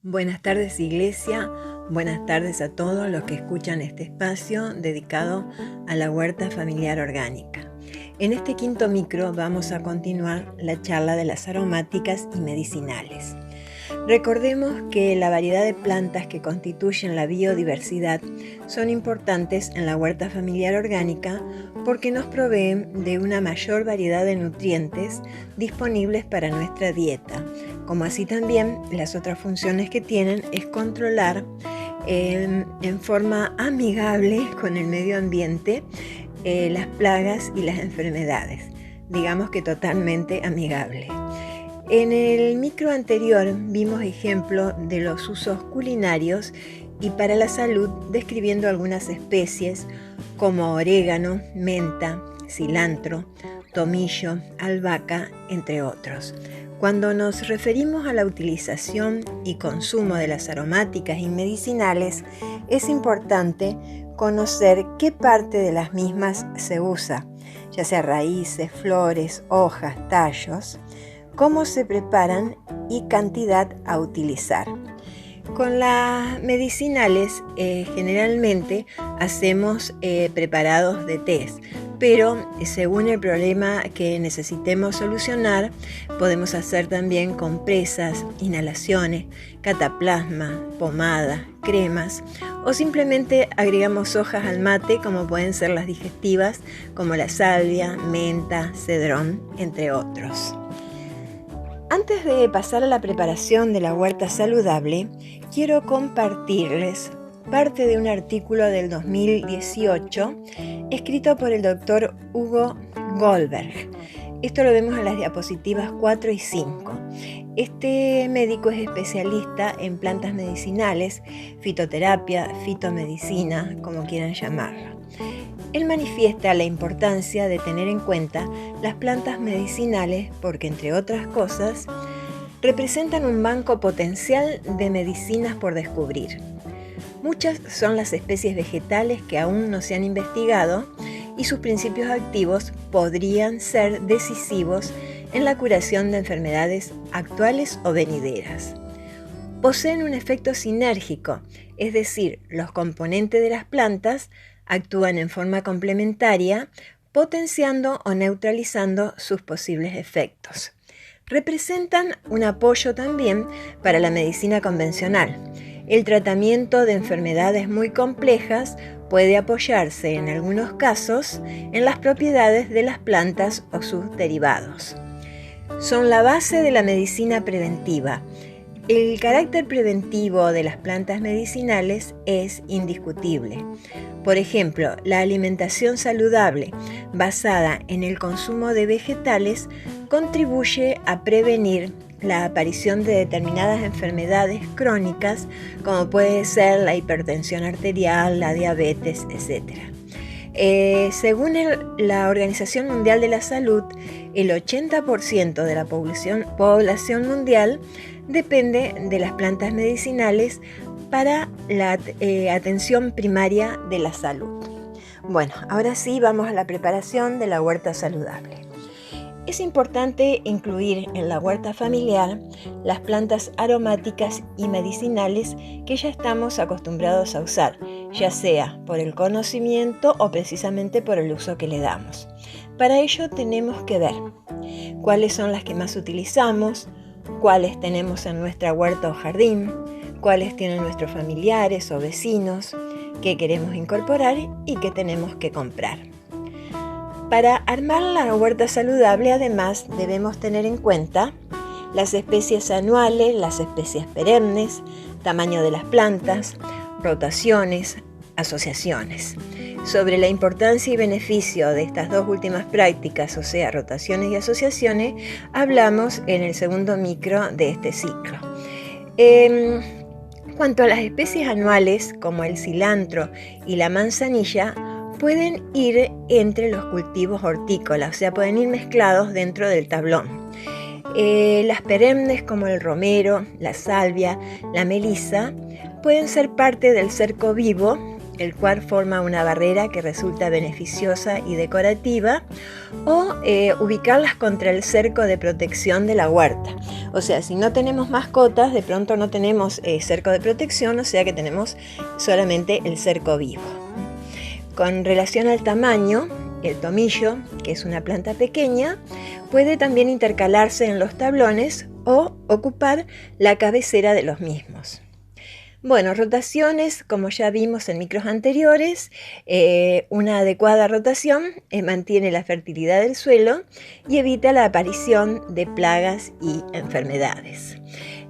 Buenas tardes, Iglesia. Buenas tardes a todos los que escuchan este espacio dedicado a la huerta familiar orgánica. En este quinto micro vamos a continuar la charla de las aromáticas y medicinales. Recordemos que la variedad de plantas que constituyen la biodiversidad son importantes en la huerta familiar orgánica porque nos proveen de una mayor variedad de nutrientes disponibles para nuestra dieta, como así también las otras funciones que tienen es controlar en forma amigable con el medio ambiente las plagas y las enfermedades, digamos que totalmente amigable. En el micro anterior vimos ejemplo de los usos culinarios y para la salud describiendo algunas especies como orégano, menta, cilantro, tomillo, albahaca, entre otros. Cuando nos referimos a la utilización y consumo de las aromáticas y medicinales, es importante conocer qué parte de las mismas se usa, ya sea raíces, flores, hojas, tallos, cómo se preparan y cantidad a utilizar. Con las medicinales generalmente hacemos preparados de tés, pero según el problema que necesitemos solucionar, podemos hacer también compresas, inhalaciones, cataplasma, pomada, cremas o simplemente agregamos hojas al mate como pueden ser las digestivas como la salvia, menta, cedrón, entre otros. Antes de pasar a la preparación de la huerta saludable, quiero compartirles parte de un artículo del 2018 escrito por el doctor Hugo Goldberg. Esto lo vemos en las diapositivas 4 y 5. Este médico es especialista en plantas medicinales, fitoterapia, fitomedicina, como quieran llamarlo. Él manifiesta la importancia de tener en cuenta las plantas medicinales porque, entre otras cosas, representan un banco potencial de medicinas por descubrir. Muchas son las especies vegetales que aún no se han investigado y sus principios activos podrían ser decisivos en la curación de enfermedades actuales o venideras. Poseen un efecto sinérgico, es decir, los componentes de las plantas actúan en forma complementaria, potenciando o neutralizando sus posibles efectos. Representan un apoyo también para la medicina convencional. El tratamiento de enfermedades muy complejas puede apoyarse en algunos casos en las propiedades de las plantas o sus derivados. Son la base de la medicina preventiva. El carácter preventivo de las plantas medicinales es indiscutible. Por ejemplo, la alimentación saludable basada en el consumo de vegetales contribuye a prevenir la aparición de determinadas enfermedades crónicas como puede ser la hipertensión arterial, la diabetes, etc. Según la Organización Mundial de la Salud, el 80% de la población mundial depende de las plantas medicinales para la atención primaria de la salud. Bueno, ahora sí vamos a la preparación de la huerta saludable. Es importante incluir en la huerta familiar las plantas aromáticas y medicinales que ya estamos acostumbrados a usar, ya sea por el conocimiento o precisamente por el uso que le damos. Para ello tenemos que ver cuáles son las que más utilizamos, cuáles tenemos en nuestra huerta o jardín, cuáles tienen nuestros familiares o vecinos, qué queremos incorporar y qué tenemos que comprar. Para armar la huerta saludable, además, debemos tener en cuenta las especies anuales, las especies perennes, tamaño de las plantas, rotaciones, asociaciones. Sobre la importancia y beneficio de estas dos últimas prácticas, o sea, rotaciones y asociaciones, hablamos en el segundo micro de este ciclo. Cuanto a las especies anuales, como el cilantro y la manzanilla, pueden ir entre los cultivos hortícolas, o sea, pueden ir mezclados dentro del tablón. Las perennes como el romero, la salvia, la melisa, pueden ser parte del cerco vivo el cual forma una barrera que resulta beneficiosa y decorativa, o ubicarlas contra el cerco de protección de la huerta. O sea, si no tenemos mascotas, de pronto no tenemos cerco de protección, o sea que tenemos solamente el cerco vivo. Con relación al tamaño, el tomillo, que es una planta pequeña, puede también intercalarse en los tablones o ocupar la cabecera de los mismos. Bueno, rotaciones, como ya vimos en micros anteriores, una adecuada rotación mantiene la fertilidad del suelo y evita la aparición de plagas y enfermedades.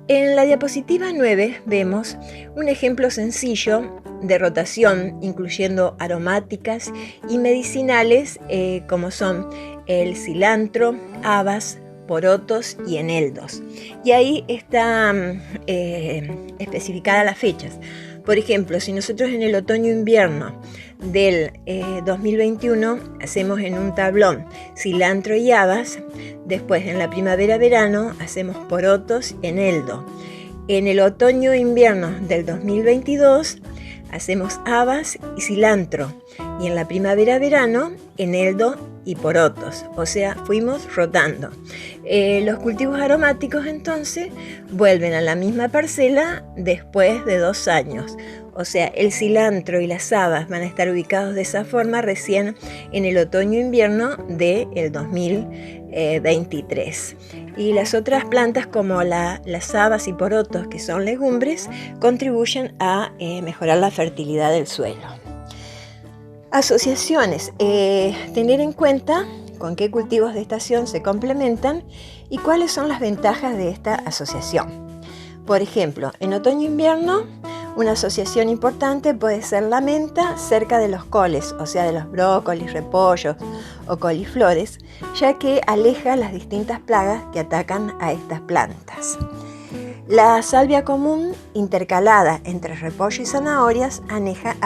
En la diapositiva 9 vemos un ejemplo sencillo de rotación, incluyendo aromáticas y medicinales como son el cilantro, habas, porotos y eneldos. Y ahí están especificadas las fechas. Por ejemplo, si nosotros en el otoño-invierno del 2021 hacemos en un tablón cilantro y habas, después en la primavera-verano hacemos porotos y eneldo. En el otoño-invierno del 2022 hacemos habas y cilantro, y en la primavera-verano eneldo y porotos, o sea, fuimos rotando. Los cultivos aromáticos entonces vuelven a la misma parcela después de 2 años. O sea, el cilantro y las habas van a estar ubicados de esa forma recién en el otoño-invierno del 2023. Y las otras plantas como las habas y porotos, que son legumbres, contribuyen a mejorar la fertilidad del suelo. Asociaciones. Tener en cuenta con qué cultivos de estación se complementan y cuáles son las ventajas de esta asociación. Por ejemplo, en otoño-invierno, una asociación importante puede ser la menta cerca de los coles, o sea, de los brócolis, repollos o coliflores, ya que aleja las distintas plagas que atacan a estas plantas. La salvia común intercalada entre repollo y zanahorias aleja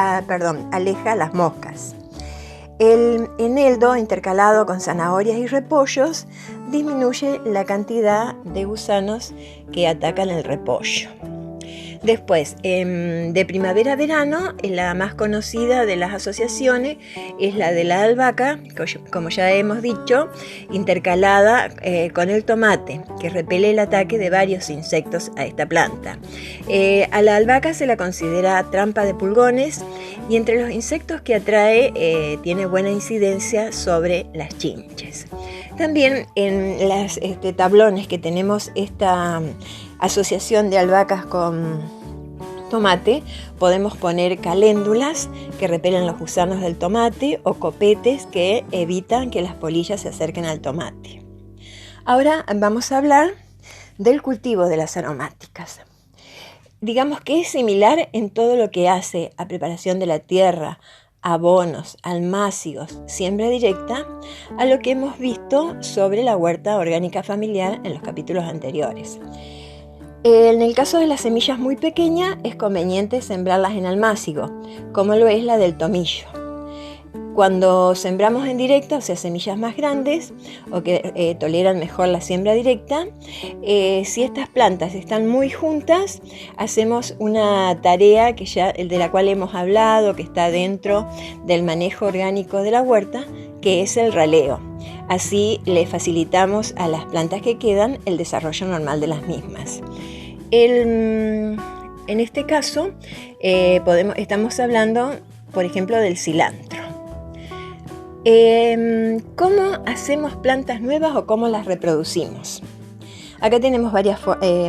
las moscas. El eneldo intercalado con zanahorias y repollos disminuye la cantidad de gusanos que atacan el repollo. Después, de primavera a verano, la más conocida de las asociaciones es la de la albahaca, como ya hemos dicho, intercalada con el tomate, que repele el ataque de varios insectos a esta planta. A la albahaca se la considera trampa de pulgones y entre los insectos que atrae tiene buena incidencia sobre las chinches. También en los tablones que tenemos esta asociación de albahacas con tomate, podemos poner caléndulas que repelen los gusanos del tomate o copetes que evitan que las polillas se acerquen al tomate. Ahora vamos a hablar del cultivo de las aromáticas. Digamos que es similar en todo lo que hace a preparación de la tierra, abonos, almácigos, siembra directa, a lo que hemos visto sobre la huerta orgánica familiar en los capítulos anteriores. En el caso de las semillas muy pequeñas es conveniente sembrarlas en almácigo, como lo es la del tomillo. Cuando sembramos en directa, o sea, semillas más grandes o que toleran mejor la siembra directa, si estas plantas están muy juntas, hacemos una tarea de la cual hemos hablado, que está dentro del manejo orgánico de la huerta, que es el raleo. Así le facilitamos a las plantas que quedan el desarrollo normal de las mismas. En este caso, estamos hablando, por ejemplo, del cilantro. ¿Cómo hacemos plantas nuevas o cómo las reproducimos? Acá tenemos varios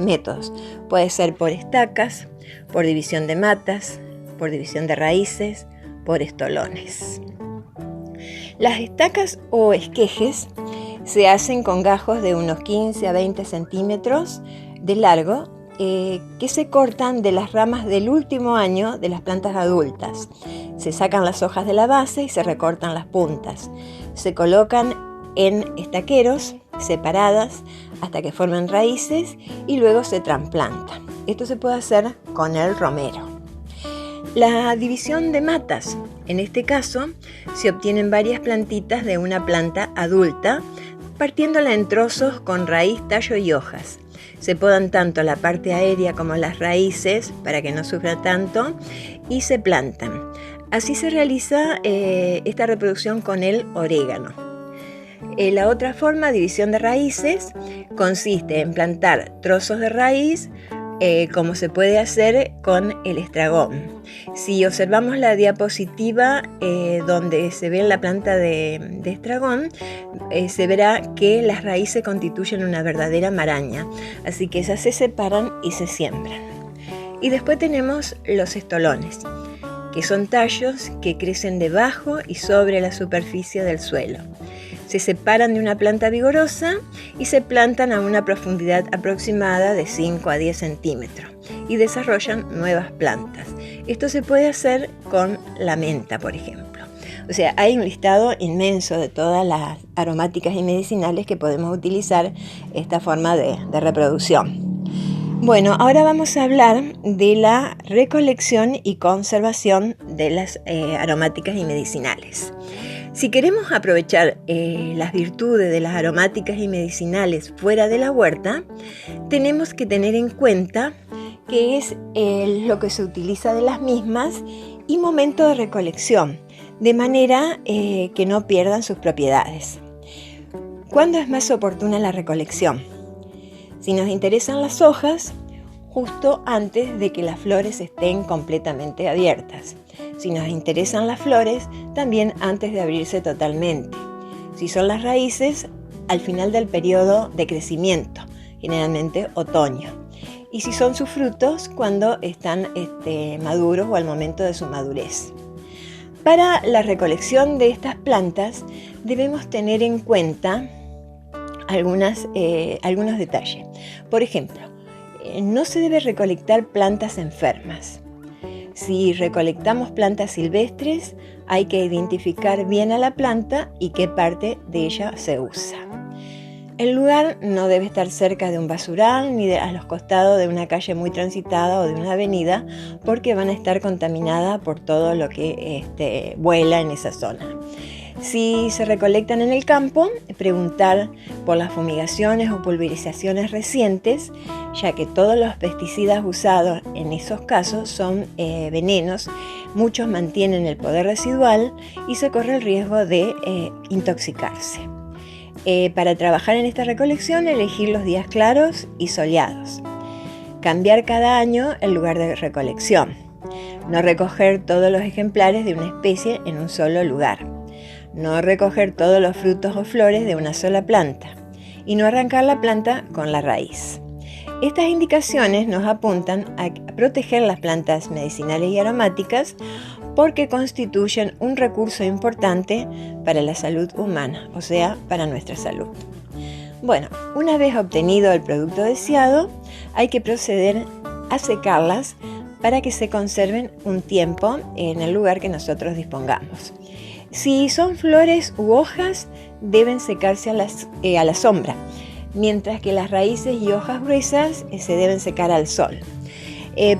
métodos. Puede ser por estacas, por división de matas, por división de raíces, por estolones. Las estacas o esquejes se hacen con gajos de unos 15 a 20 centímetros de largo que se cortan de las ramas del último año de las plantas adultas. Se sacan las hojas de la base y se recortan las puntas. Se colocan en estaqueros separadas hasta que formen raíces y luego se trasplantan. Esto se puede hacer con el romero. La división de matas. En este caso, se obtienen varias plantitas de una planta adulta, partiéndola en trozos con raíz, tallo y hojas. Se podan tanto la parte aérea como las raíces para que no sufra tanto y se plantan. Así se realiza esta reproducción con el orégano. La otra forma, división de raíces, consiste en plantar trozos de raíz, como se puede hacer con el estragón. Si observamos la diapositiva donde se ve la planta de estragón, se verá que las raíces constituyen una verdadera maraña, así que esas se separan y se siembran. Y después tenemos los estolones, que son tallos que crecen debajo y sobre la superficie del suelo. Se separan de una planta vigorosa y se plantan a una profundidad aproximada de 5 a 10 centímetros y desarrollan nuevas plantas. Esto se puede hacer con la menta, por ejemplo. O sea, hay un listado inmenso de todas las aromáticas y medicinales que podemos utilizar esta forma de reproducción. Bueno, ahora vamos a hablar de la recolección y conservación de las aromáticas y medicinales. Si queremos aprovechar las virtudes de las aromáticas y medicinales fuera de la huerta, tenemos que tener en cuenta qué es lo que se utiliza de las mismas y momento de recolección, de manera que no pierdan sus propiedades. ¿Cuándo es más oportuna la recolección? Si nos interesan las hojas, justo antes de que las flores estén completamente abiertas. Si nos interesan las flores, también antes de abrirse totalmente. Si son las raíces, al final del periodo de crecimiento, generalmente otoño. Y si son sus frutos, cuando están maduros o al momento de su madurez. Para la recolección de estas plantas debemos tener en cuenta algunos detalles. Por ejemplo, no se debe recolectar plantas enfermas. Si recolectamos plantas silvestres, hay que identificar bien a la planta y qué parte de ella se usa. El lugar no debe estar cerca de un basural ni a los costados de una calle muy transitada o de una avenida, porque van a estar contaminadas por todo lo que vuela en esa zona. Si se recolectan en el campo, preguntar por las fumigaciones o pulverizaciones recientes, ya que todos los pesticidas usados en esos casos son venenos, muchos mantienen el poder residual y se corre el riesgo de intoxicarse. Para trabajar en esta recolección, elegir los días claros y soleados. Cambiar cada año el lugar de recolección. No recoger todos los ejemplares de una especie en un solo lugar. No recoger todos los frutos o flores de una sola planta y no arrancar la planta con la raíz. Estas indicaciones nos apuntan a proteger las plantas medicinales y aromáticas porque constituyen un recurso importante para la salud humana, o sea, para nuestra salud. Bueno, una vez obtenido el producto deseado, hay que proceder a secarlas para que se conserven un tiempo en el lugar que nosotros dispongamos. Si son flores u hojas, deben secarse a la sombra, mientras que las raíces y hojas gruesas se deben secar al sol.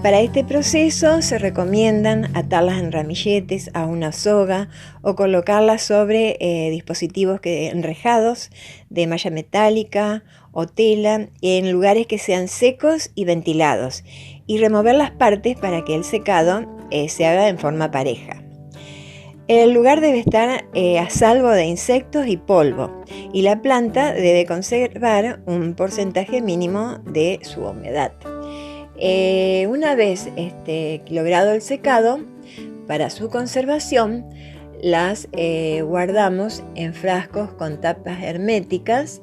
Para este proceso se recomiendan atarlas en ramilletes a una soga o colocarlas sobre dispositivos enrejados de malla metálica o tela en lugares que sean secos y ventilados y remover las partes para que el secado se haga en forma pareja. El lugar debe estar a salvo de insectos y polvo y la planta debe conservar un porcentaje mínimo de su humedad. Una vez logrado el secado, para su conservación las guardamos en frascos con tapas herméticas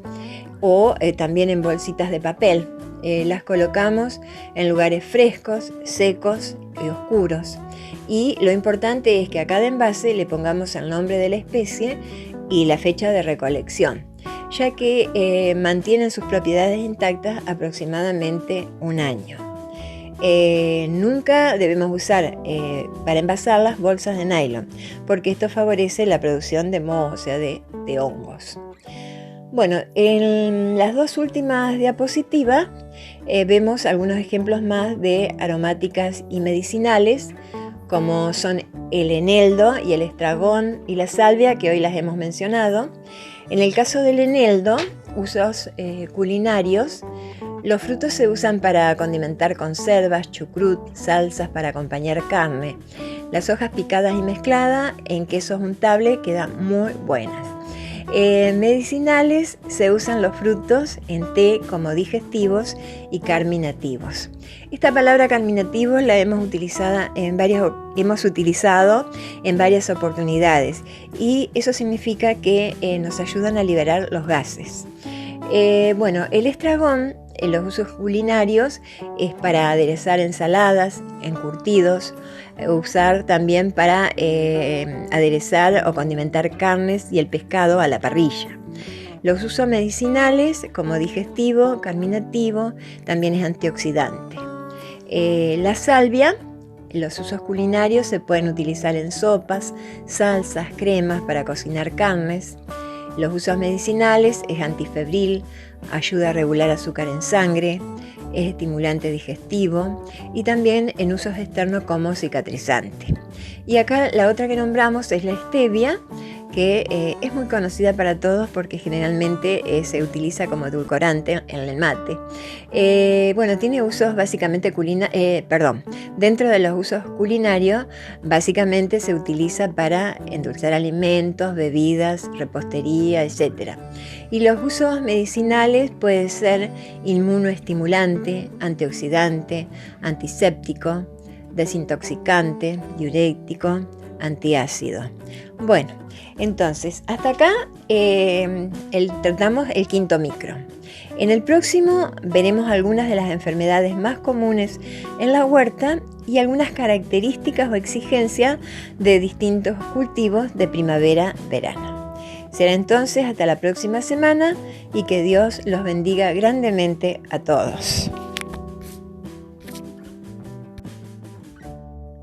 o también en bolsitas de papel. Las colocamos en lugares frescos, secos y oscuros. Y lo importante es que a cada envase le pongamos el nombre de la especie y la fecha de recolección, ya que mantienen sus propiedades intactas aproximadamente un año. Nunca debemos usar para envasarlas bolsas de nylon, porque esto favorece la producción de moho, o sea, de hongos. Bueno, en las dos últimas diapositivas vemos algunos ejemplos más de aromáticas y medicinales, como son el eneldo y el estragón y la salvia, que hoy las hemos mencionado. En el caso del eneldo, usos culinarios, los frutos se usan para condimentar conservas, chucrut, salsas para acompañar carne. Las hojas picadas y mezcladas en queso untable quedan muy buenas. Medicinales se usan los frutos en té como digestivos y carminativos. Esta palabra carminativos la hemos utilizado en varias oportunidades y eso significa que nos ayudan a liberar los gases. El estragón en los usos culinarios es para aderezar ensaladas, encurtidos, usar también para aderezar o condimentar carnes y el pescado a la parrilla. Los usos medicinales como digestivo, carminativo, también es antioxidante. La salvia, los usos culinarios se pueden utilizar en sopas, salsas, cremas para cocinar carnes. Los usos medicinales es antifebril, ayuda a regular azúcar en sangre, es estimulante digestivo y también en usos externos como cicatrizante. Y acá la otra que nombramos es la stevia, que es muy conocida para todos porque generalmente se utiliza como edulcorante en el mate. Tiene usos básicamente dentro de los usos culinarios, básicamente se utiliza para endulzar alimentos, bebidas, repostería, etc. Y los usos medicinales pueden ser inmunoestimulante, antioxidante, antiséptico, desintoxicante, diurético, antiácido. Bueno, entonces hasta acá tratamos el quinto micro. En el próximo veremos algunas de las enfermedades más comunes en la huerta y algunas características o exigencias de distintos cultivos de primavera-verano. Será entonces hasta la próxima semana y que Dios los bendiga grandemente a todos.